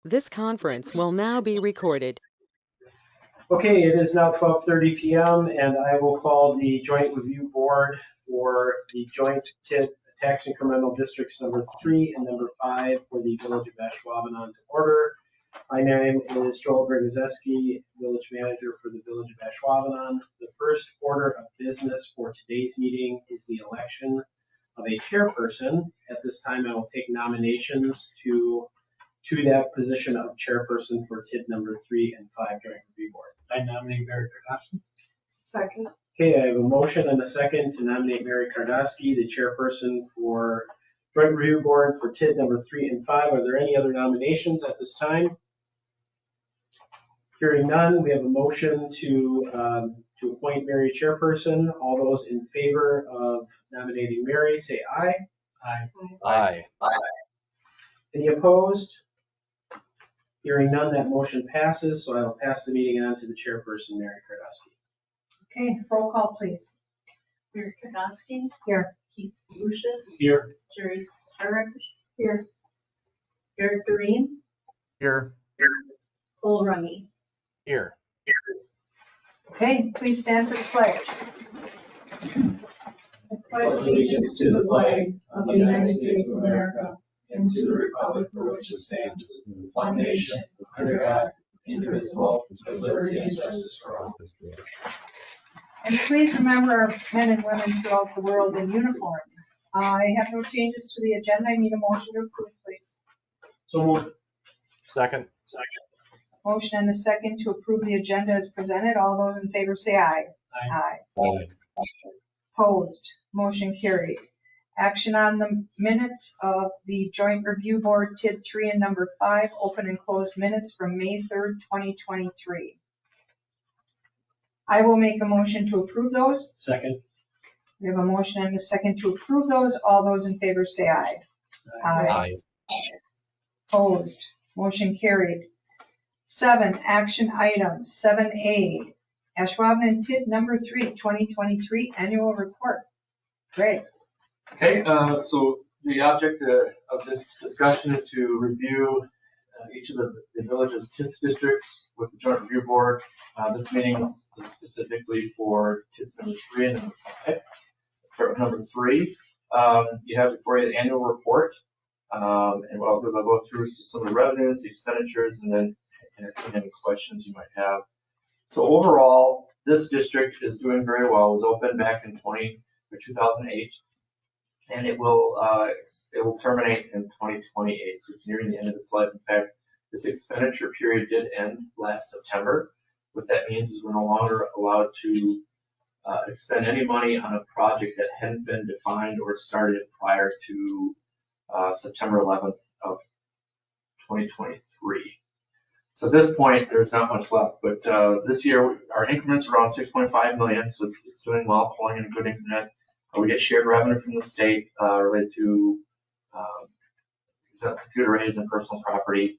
This conference will now be recorded. Okay, it is now 12:30 p.m. and I will call the Joint Review Board for the Joint TID Tax Incremental Districts number 3 and number 5 for the Village of Ashwaubenon to order. My name is Joel Brzezinski, Village Manager for the Village of Ashwaubenon. The first order of business for today's meeting is the election of a chairperson. At this time, I will take nominations to that position of chairperson for TID number 3 and 5 Joint Review Board. I nominate Mary Kardashian. Second. Okay, I have a motion and a second to nominate Mary Kardashian, the chairperson for Joint Review Board for TID number 3 and 5. Are there any other nominations at this time? Hearing none, we have a motion to appoint Mary chairperson. All those in favor of nominating Mary, say aye. Aye. Aye. Any opposed? Hearing none, that motion passes, so I will pass the meeting on to the chairperson, Mary Kardashian. Okay, roll call, please. Mary Kardashian. Here. Keith Lucius. Here. Jerry Starek. Here. Eric Doreen. Here. Cole Rungy. Here. Okay, please stand for the pledge. I pledge allegiance to the flag of the United States of America and to the republic for which it stands, one nation, under God, indivisible, with liberty and justice for all. And please remember our men and women throughout the world in uniform. I have no changes to the agenda. I need a motion to approve, please. So moved. Second. Motion and a second to approve the agenda as presented. All those in favor say aye. Aye. Aye. Opposed, motion carried. Action on the minutes of the Joint Review Board TID 3 and number 5, open and closed minutes from May 3rd, 2023. I will make a motion to approve those. Second. We have a motion and a second to approve those. All those in favor say aye. Aye. Opposed, motion carried. 7, action items. 7A, Ashwaubenon TID number 3, 2023 annual report. Greg. Okay, so the object of this discussion is to review each of the village's TID districts with the Joint Review Board. This meeting is specifically for TIDs number 3 and number 5. Let's start with number 3. You have before you the annual report. And what I'll do is I'll go through some of the revenues, the expenditures, and then entertain any questions you might have. So overall, this district is doing very well. It was opened back in 2008. And it will terminate in 2028, so it's nearing the end of its life. In fact, this expenditure period did end last September. What that means is we're no longer allowed to expend any money on a project that hadn't been defined or started prior to September 11th of 2023. So at this point, there's not much left, but this year our increment's around 6.5 million, so it's doing well, pulling in a good increment. We get shared revenue from the state related to computer aids and personal property.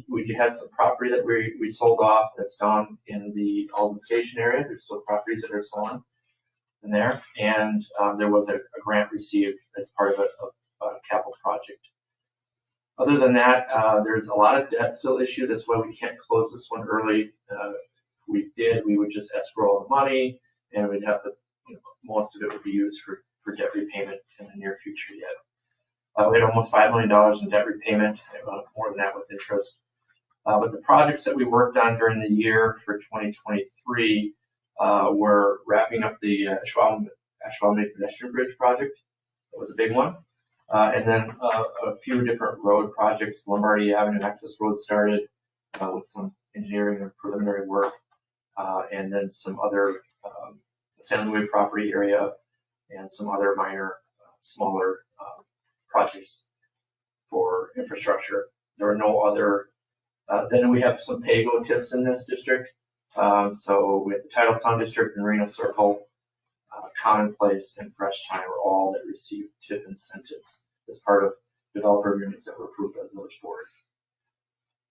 We had some property that we sold off that's down in the Alden Station area. There's still properties that are selling in there. And there was a grant received as part of a capital project. Other than that, there's a lot of debt still issued. That's why we can't close this one early. If we did, we would just escrow all the money and we'd have to, most of it would be used for debt repayment in the near future yet. We had almost $5 million in debt repayment, more than that with interest. But the projects that we worked on during the year for 2023 were wrapping up the Ashwaubenon pedestrian bridge project. That was a big one. And then a few different road projects. Lombardy Avenue access road started with some engineering and preliminary work. And then some other San Luis property area and some other minor, smaller projects for infrastructure. There are no other, then we have some PAYGO TIFs in this district. So we have the Titletown District, Marina Circle, Commonplace, and Fresh Time are all that receive TIF incentives as part of developer agreements that were approved by the village board.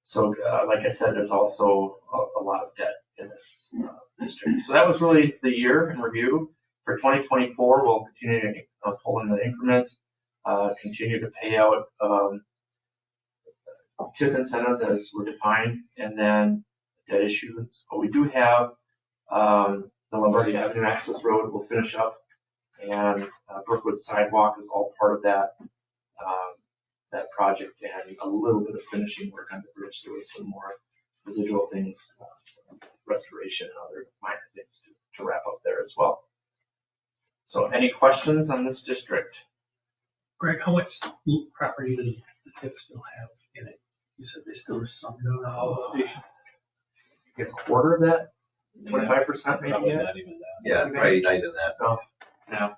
So like I said, there's also a lot of debt in this district. So that was really the year in review. For 2024, we'll continue to pull in the increment, continue to pay out TIF incentives as were defined, and then debt issuance. But we do have the Lombardi Avenue access road will finish up, and Brookwood sidewalk is all part of that project, and a little bit of finishing work on the bridge. There was some more residual things, restoration and other minor things to wrap up there as well. So any questions on this district? Greg, how much property does the TIF still have in it? You said they still have some down at the station. Get a quarter of that, 25% maybe Probably yet? not even that. Yeah, probably not even that. No, no,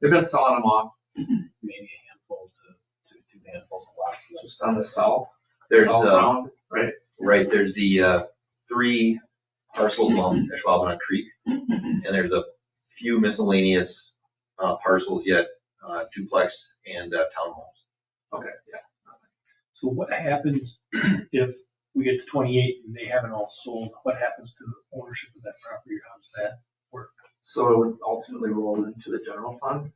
they've been sawing them off Maybe a handful to two handfuls of lots. just on the south. There's, south round, right? right, there's the 3 parcels along Ashwaubenon Creek, and there's a few miscellaneous parcels yet, duplex and townhomes. Okay, yeah. So what happens if we get to 28 and they haven't all sold? What happens to the ownership of that property? How does that work? So it would ultimately roll into the general fund.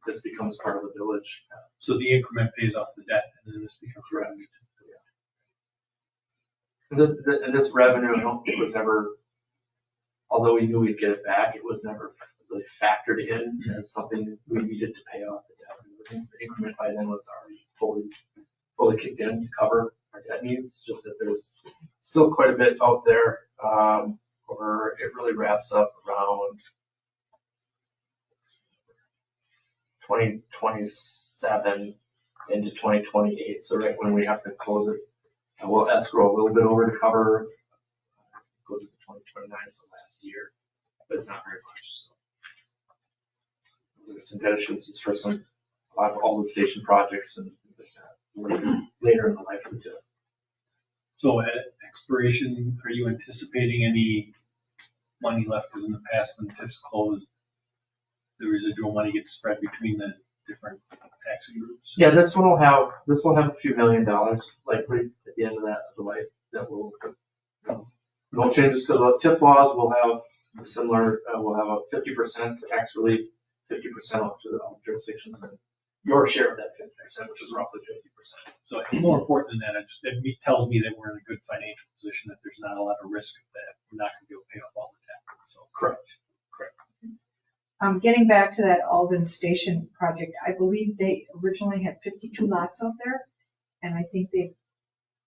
This becomes part of the village. So the increment pays off the debt and then this becomes revenue. And this revenue, I don't think was ever, although we knew we'd get it back, it was never really factored in as something we needed to pay off the debt. The increment by then was already fully kicked in to cover our debt needs, just that there's still quite a bit out there. Or it really wraps up around 2027 into 2028. So right when we have to close it, we'll escrow a little bit over to cover, goes into 2029, so last year, but it's not very much. So there's some debt issuances for a lot of all the station projects and things like that later in the life of the debt. So at expiration, are you anticipating any money left? Because in the past, when TIFs closed, the residual money gets spread between the different taxing groups. Yeah, this will have a few $1 million likely at the end of the life. That will, no changes to the TIF laws. We'll have a similar. We'll have a 50% tax relief, 50% up to the jurisdictions, and your share of that 50%, which is roughly 50%. So more important than that, it tells me that we're in a good financial position, that there's not a lot of risk that we're not going to be able to pay off all the taxes. So Correct. Getting back to that Alden Station project, I believe they originally had 52 lots out there, and I think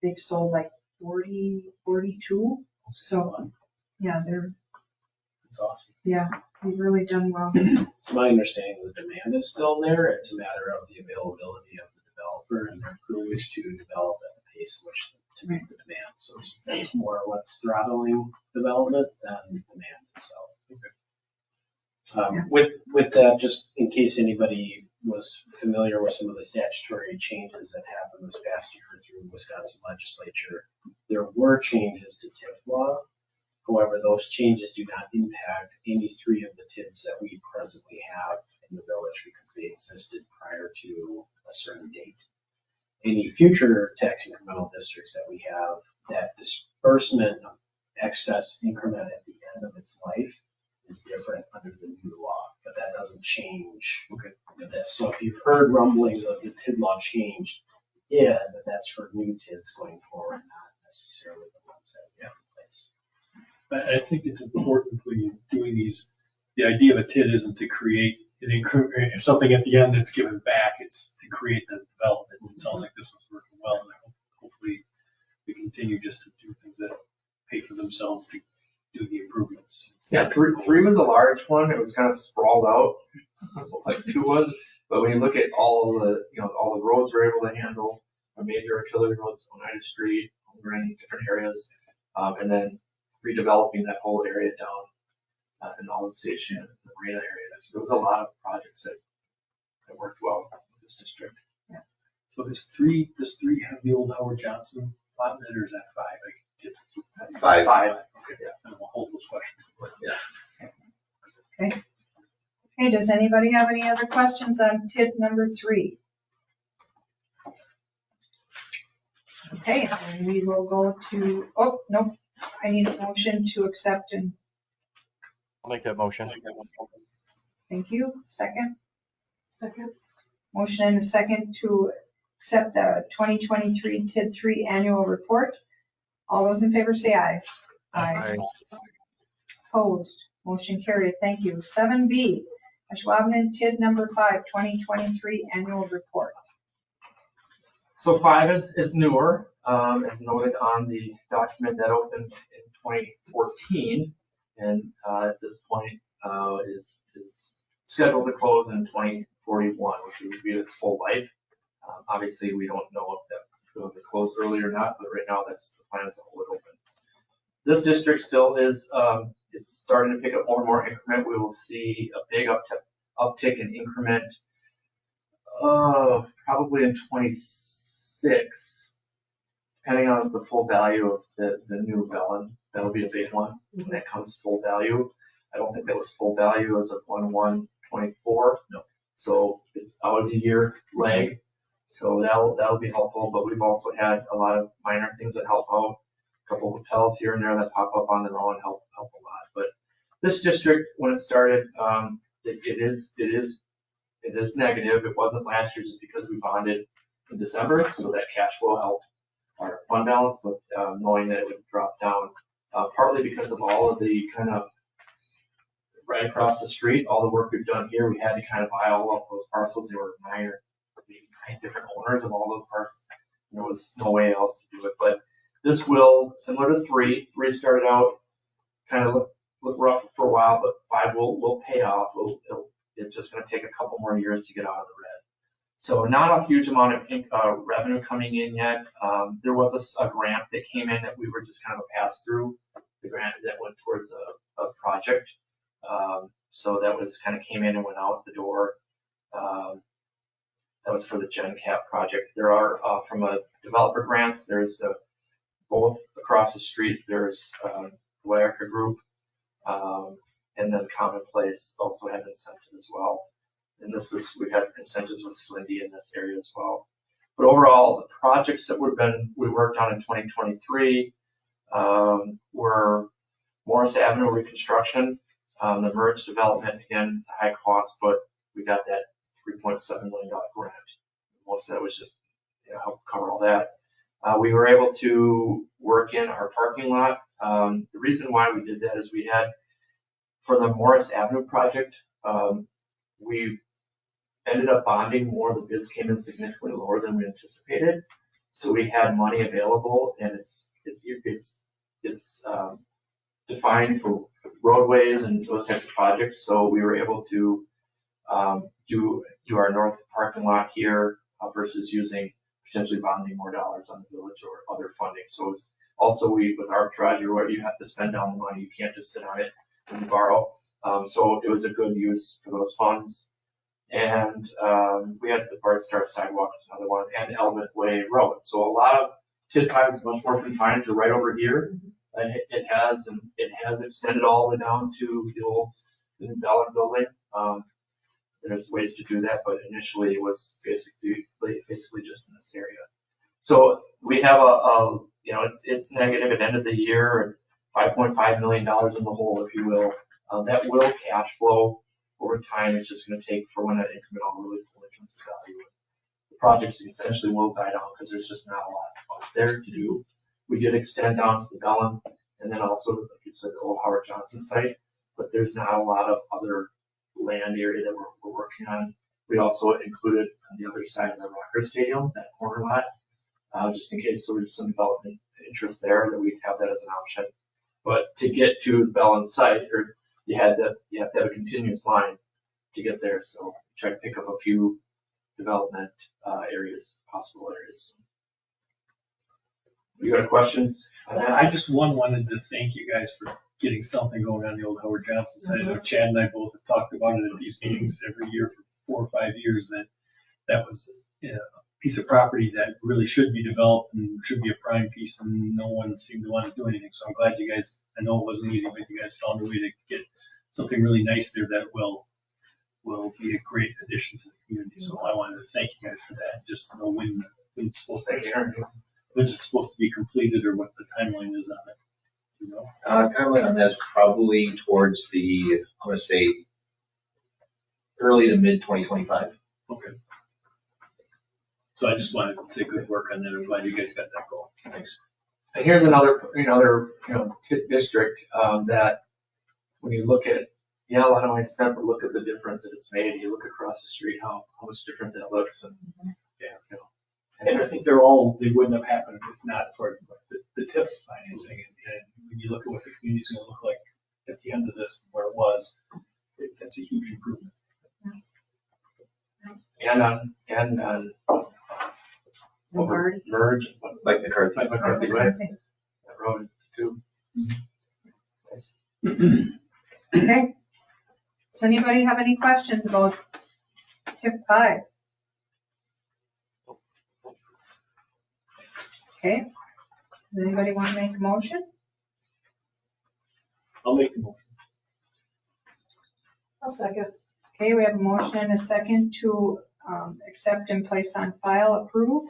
they've sold like 42. So, yeah, it's awesome. they've really done well. It's my understanding the demand is still there. It's a matter of the availability of the developer and their crews to develop at the pace in which to meet the demand. So it's more what's throttling development than demand itself. With that, just in case anybody was familiar with some of the statutory changes that happened this past year through Wisconsin legislature, there were changes to TIF law. However, those changes do not impact any 3 of the TIDs that we presently have in the village because they existed prior to a certain date. Any future tax incremental districts that we have, that disbursement of excess increment at the end of its life is different under the new law, but that doesn't change this. So if you've heard rumblings of the TID law changed, yeah, but that's for new TIDs going forward, not necessarily the ones that we have in place. But I think it's important when you're doing these, the idea of a TID isn't to create something at the end that's given back, it's to create the development. It sounds like this one's working well, and hopefully we continue just to do things that pay for themselves to do the improvements. Yeah, 3 was a large one. It was kind of sprawled out, like 2 was. But when you look at all the roads we're able to handle, our major artillery roads, Oneida Street, we're in different areas, and then redeveloping that whole area down in Alden Station, the marina area. So there was a lot of projects that worked well with this district. Yeah. So does 3 have the old Howard Johnson lot in it, or is that 5? I get That's 5. 5. Okay, yeah, and we'll hold those questions. Okay, does anybody have any other questions on TID number 3? Okay, and we will go to, I need a motion to accept and, I'll make that motion. thank you. Second? Second. Motion and a second to accept the 2023 TID 3 annual report. All those in favor say aye. Aye. Opposed? Motion carried. Thank you. 7B, Ashwaubenon TID number 5, 2023 annual report. So 5 is newer, as noted on the document that opened in 2014, and at this point is scheduled to close in 2041, which would be its full life. Obviously, we don't know if that will close early or not, but right now that's the plan, is to hold it open. This district still is starting to pick up more and more increment. We will see a big uptick in increment probably in 26, depending on the full value of the new Bellin. That'll be a big one when that comes full value. I don't think that was full value as of 1/1/24. No. So it's always a year lag. So that'll be helpful. But we've also had a lot of minor things that help out. A couple of hotels here and there that pop up on their own help a lot. But this district, when it started, it is negative. It wasn't last year just because we bonded in December, so that cash flow helped our fund balance, but knowing that it would drop down, partly because of all of the kind of right across the street, all the work we've done here, we had to kind of buy all of those parcels. There were 9 different owners of all those parts. There was no way else to do it, but this will, similar to 3 started out kind of look rough for a while, but 5 will pay off. It's just going to take a couple more years to get out of the red. So not a huge amount of revenue coming in yet. There was a grant that came in that we were just kind of a pass through. The grant that went towards a project. So that was kind of came in and went out the door. That was for the GenCap project. There are, from a developer grants, there's both across the street, there's Wacker Group, and then Commonplace also had incentive as well. And we had incentives with Slindy in this area as well. But overall, the projects that we worked on in 2023 were Morris Avenue reconstruction, the merge development. Again, it's a high cost, but we got that $3.7 million grant. Most of that was just help cover all that. We were able to work in our parking lot. The reason why we did that is we had, for the Morris Avenue project, we ended up bonding more. The bids came in significantly lower than we anticipated. So we had money available, and it's defined for roadways and those types of projects. So we were able to do our north parking lot here versus using potentially bonding more dollars on the village or other funding. So it's also with arbitrage, where you have to spend down the money. You can't just sit on it and borrow. So it was a good use for those funds. And we had the Bart Star sidewalk, another one, and Element Way Road. So a lot of TID 5 is much more confined to right over here. It has extended all the way down to the new Bellin building. There's ways to do that, but initially it was basically just in this area. So we have it's negative at the end of the year, $5.5 million in the hole, if you will. That will cash flow over time. It's just going to take for when that incremental really fully comes to value. The projects essentially will die down because there's just not a lot out there to do. We did extend down to the Bellin, and then also, like you said, the old Howard Johnson site, but there's not a lot of other land area that we're working on. We also included on the other side of the Rocker Stadium, that corner lot, just in case there was some development interest there, that we'd have that as an option. But to get to the Bellin site, you have to have a continuous line to get there. So try to pick up a few development areas, possible areas. You got questions on that? I just wanted to thank you guys for getting something going on the old Howard Johnson side. I know Chad and I both have talked about it at these meetings every year for 4 or 5 years, that was a piece of property that really should be developed and should be a prime piece, and no one seemed to want to do anything. So I'm glad you guys, I know it wasn't easy, but you guys found a way to get something really nice there that will be a great addition to the community. So I wanted to thank you guys for that. Just know when it's supposed to be completed or what the timeline is on it. You know? Timeline on that is probably towards I'm going to say early to mid 2025. Okay. So I just wanted to say good work on that. I'm glad you guys got that goal. Thanks. And here's another TID district that when you look at Illinois and Spent, look at the difference that it's made. You look across the street, how much different that looks. And And I think they wouldn't have happened if not for the TIF financing. And when you look at what the community's going to look like at the end of this, where it was, that's a huge improvement. And on merge, Like McCarthy. like McCarthy Way, that road too. Nice. Okay. Does anybody have any questions about tip 5? Okay. Does anybody want to make a motion? I'll make the motion. I'll second. Okay, we have a motion and a second to accept and place on file, approve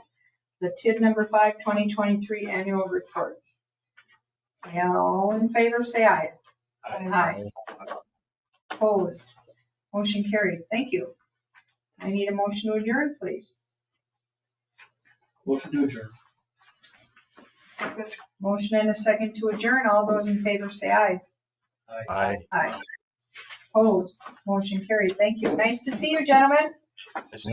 the TID number 5, 2023 annual report. Yeah, all in favor, say aye. Aye. Opposed? Motion carried. Thank you. I need a motion to adjourn, please. Motion to adjourn. Motion and a second to adjourn. All those in favor say aye. Aye. Aye. Opposed? Motion carried. Thank you. Nice to see you, gentlemen.